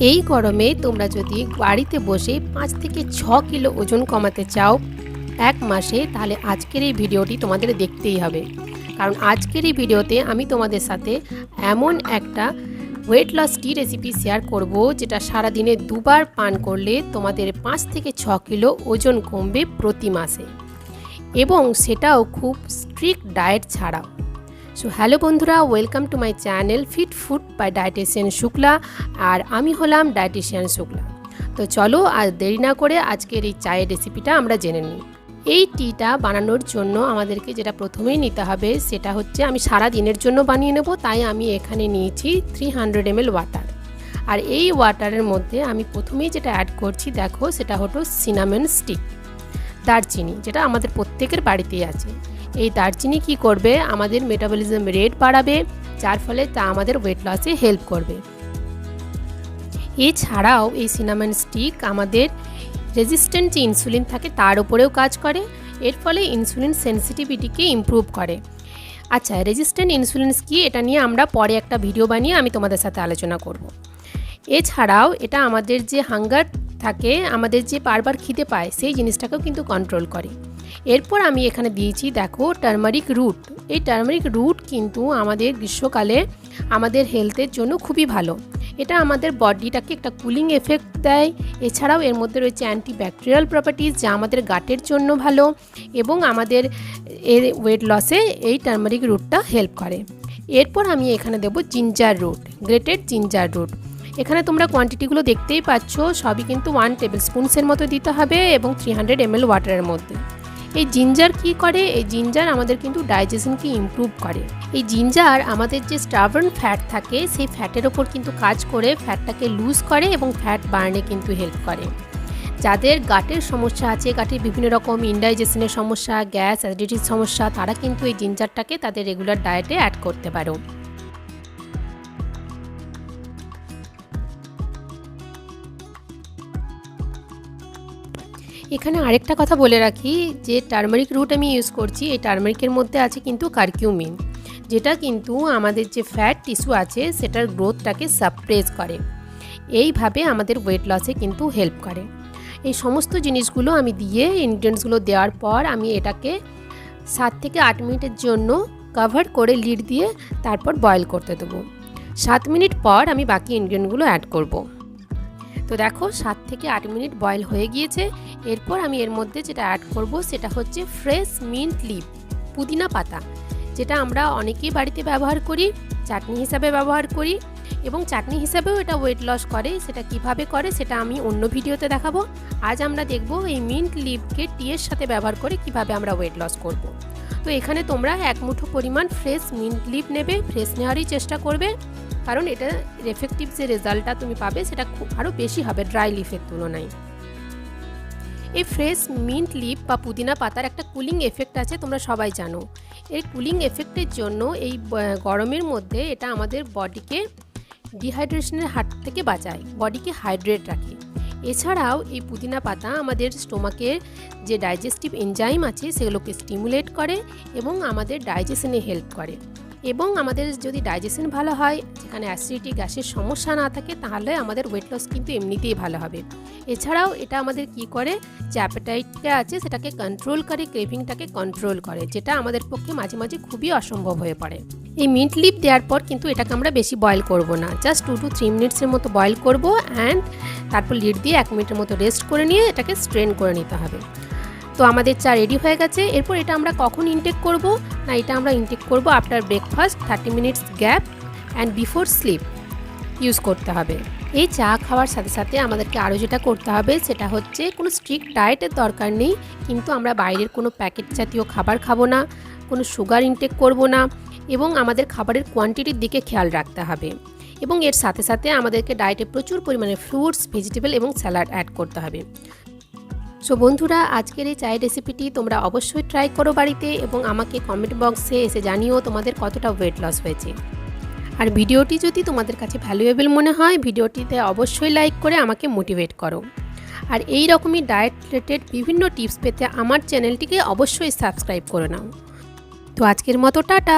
এই গরমে তোমরা যদি বাড়িতে বসে 5 থেকে 6 কিলো ওজন কমাতে চাও এক মাসে, তাহলে আজকের এই ভিডিওটি তোমাদের দেখতেই হবে। কারণ আজকের এই ভিডিওতে আমি তোমাদের সাথে এমন একটা ওয়েট লস টি রেসিপি শেয়ার করব, যেটা সারাদিনে দুবার পান করলে তোমাদের 5 থেকে 6 কিলো ওজন কমবে প্রতি মাসে, এবং সেটাও খুব স্ট্রিক্ট ডায়েট ছাড়াও। সো হ্যালো বন্ধুরা, welcome to my channel fit food by dietician Shukla. আর আমি হলাম ডায়েটিশিয়ান শুক্লা। তো চলো আর দেরি না করে আজকের এই চায়ের রেসিপিটা আমরা জেনে নিই। এই টিটা বানানোর জন্য আমাদেরকে যেটা প্রথমেই নিতে হবে সেটা হচ্ছে, আমি সারা দিনের জন্য বানিয়ে নেব, তাই আমি এখানে নিয়েছি 300 ml ওয়াটার। আর এই ওয়াটারের মধ্যে আমি প্রথমেই যেটা অ্যাড করছি দেখো, সেটা হলো সিনামন স্টিক, দারচিনি, যেটা আমাদের প্রত্যেকের বাড়িতেই আছে। এই দারচিনি কি করবে, আমাদের মেটাবলিজম রেট বাড়াবে, যার ফলে তা আমাদের ওয়েট লসে হেল্প করবে। এছাড়াও এই সিনামন স্টিক আমাদের রেজিস্ট্যান্ট যে ইনসুলিন থাকে তার উপরেও কাজ করে, এর ফলে ইনসুলিন সেন্সিটিভিটিকে ইমপ্রুভ করে। আচ্ছা, রেজিস্ট্যান্ট ইনসুলিন কি, এটা নিয়ে আমরা পরে একটা ভিডিও বানিয়ে আমি তোমাদের সাথে আলোচনা করব। এছাড়াও এটা আমাদের যে হাঙ্গার থাকে, আমাদের যে বারবার খিদে পায়, সেই জিনিসটাকেও কিন্তু কন্ট্রোল করে। এরপর আমি এখানে দিয়েছি দেখো টার্মারিক রুট। এই টার্মারিক রুট কিন্তু আমাদের গ্রীষ্মকালে আমাদের হেলথের জন্য খুবই ভালো। এটা আমাদের বডিটাকে একটা কুলিং এফেক্ট দেয়। এছাড়াও এর মধ্যে রয়েছে অ্যান্টিব্যাকটেরিয়াল প্রপার্টিজ, যা আমাদের গাটের জন্য ভালো, এবং আমাদের এর ওয়েট লসে এই টার্মারিক রুটটা হেল্প করে। এরপর আমি এখানে দেবো ginger root, grated ginger root. এখানে তোমরা কোয়ান্টিটিগুলো দেখতেই পাচ্ছ, সবই কিন্তু 1 টেবিল স্পুনসের মতো দিতে হবে, এবং 300 ml ওয়াটারের মধ্যে। এই জিঞ্জার কি করে, এই জিঞ্জার আমাদের কিন্তু ডাইজেশনকে ইমপ্রুভ করে। এই জিঞ্জার আমাদের যে স্টাবার্ন ফ্যাট থাকে, সেই ফ্যাটের ওপর কিন্তু কাজ করে ফ্যাটটাকে লুজ করে এবং ফ্যাট বার্নে কিন্তু হেল্প করে। যাদের গাটের সমস্যা আছে, গাটের বিভিন্ন রকম ইনডাইজেশনের সমস্যা, গ্যাস, অ্যাসিডিটির সমস্যা, তারা কিন্তু এই জিঞ্জারটাকে তাদের রেগুলার ডায়েটে অ্যাড করতে পারো। এখানে আরেকটা কথা বলে রাখি, যে টার্মারিক রুট আমি ইউজ করছি, এই টার্মারিকের মধ্যে আছে কিন্তু কারকিউমিন, যেটা কিন্তু আমাদের যে ফ্যাট টিস্যু আছে সেটার গ্রোথটাকে সাপ্রেস করে। এইভাবে আমাদের ওয়েট লসে কিন্তু হেল্প করে। এই সমস্ত জিনিসগুলো আমি দিয়ে, ইনগ্রিডিয়েন্টসগুলো দেওয়ার পর আমি এটাকে 7 থেকে 8 মিনিটের জন্য কভার করে লিড দিয়ে তারপর বয়েল করতে দেবো। 7 মিনিট পর আমি বাকি ইনগ্রিডিয়েন্টগুলো অ্যাড করব। তো দেখো 7 থেকে 8 মিনিট বয়েল হয়ে গিয়েছে। এরপর আমি এর মধ্যে যেটা অ্যাড করব সেটা হচ্ছে ফ্রেশ মিন্ট লিভ, পুদিনা পাতা, যেটা আমরা অনেকেই বাড়িতে ব্যবহার করি, চাটনি হিসাবে ব্যবহার করি, এবং চাটনি হিসাবেও এটা ওয়েট লস করে। সেটা কিভাবে করে সেটা আমি অন্য ভিডিওতে দেখাবো। আজ আমরা দেখব এই মিন্ট লিভকে টিয়ের সাথে ব্যবহার করে কিভাবে আমরা ওয়েট লস করব। তো এখানে তোমরা 1 মুঠো পরিমাণ ফ্রেশ মিন্ট লিভ নেবে, ফ্রেশ নেওয়ারই চেষ্টা করবে, কারণ এটা এফেক্টিভ যে রেজাল্টটা তুমি পাবে সেটা খুব আরও বেশি হবে ড্রাই লিফের তুলনায়। এই ফ্রেশ মিন্ট লিফ বা পুদিনা পাতার একটা কুলিং এফেক্ট আছে, তোমরা সবাই জানো। এই কুলিং এফেক্টের জন্য এই গরমের মধ্যে এটা আমাদের বডিকে ডিহাইড্রেশনের হাত থেকে বাঁচায়, বডিকে হাইড্রেট রাখে। এছাড়াও এই পুদিনা পাতা আমাদের স্টোমাকের যে ডাইজেস্টিভ এনজাইম আছে সেগুলোকে স্টিমুলেট করে এবং আমাদের ডাইজেশনে হেল্প করে। এবং আমাদের যদি ডাইজেশন ভালো হয়, যেখানে অ্যাসিডিটি গ্যাসের সমস্যা না থাকে, তাহলে আমাদের ওয়েট লস কিন্তু এমনিতেই ভালো হবে। এছাড়াও এটা আমাদের কি করে, যে অ্যাপেটাইটটা আছে সেটাকে কন্ট্রোল করে, ক্রেভিংটাকে কন্ট্রোল করে, যেটা আমাদের পক্ষে মাঝে মাঝে খুবই অসম্ভব হয়ে পড়ে। এই মিন্ট লিভ দেওয়ার পর কিন্তু এটাকে আমরা বেশি বয়েল করব না, জাস্ট 2 to 3 মিনিটসের মতো বয়েল করব, অ্যান্ড তারপর লিড দিয়ে 1 মিনিটের মতো রেস্ট করে নিয়ে এটাকে স্ট্রেন করে নিতে হবে। তো আমাদের চা রেডি হয়ে গেছে। এরপর এটা আমরা কখন ইনটেক করব না, এটা আমরা ইনটেক করব after breakfast, 30 minutes gap and before sleep use করতে হবে। এই চা খাওয়ার সাথে সাথে আমাদেরকে আরও যেটা করতে হবে সেটা হচ্ছে, কোনো স্ট্রিক্ট ডায়েটের দরকার নেই, কিন্তু আমরা বাইরের কোনো প্যাকেট জাতীয় খাবার খাবো না, কোনো সুগার ইনটেক করব না, এবং আমাদের খাবারের কোয়ান্টিটির দিকে খেয়াল রাখতে হবে। এবং এর সাথে সাথে আমাদেরকে ডায়েটে প্রচুর পরিমাণে ফ্রুটস, ভেজিটেবল এবং স্যালাড অ্যাড করতে হবে। সো বন্ধুরা, আজকের এই চায়ের রেসিপিটি তোমরা অবশ্যই ট্রাই করো বাড়িতে, এবং আমাকে কমেন্ট বক্সে এসে জানিও তোমাদের কতটা ওয়েট লস হয়েছে। আর ভিডিওটি যদি তোমাদের কাছে ভ্যালুয়েবল মনে হয়, ভিডিওটিতে অবশ্যই লাইক করে আমাকে মোটিভেট করো। আর এই রকমই ডায়েট রিলেটেড বিভিন্ন টিপস পেতে আমার চ্যানেলটিকে অবশ্যই সাবস্ক্রাইব করে নাও। তো আজকের মতো টাটা।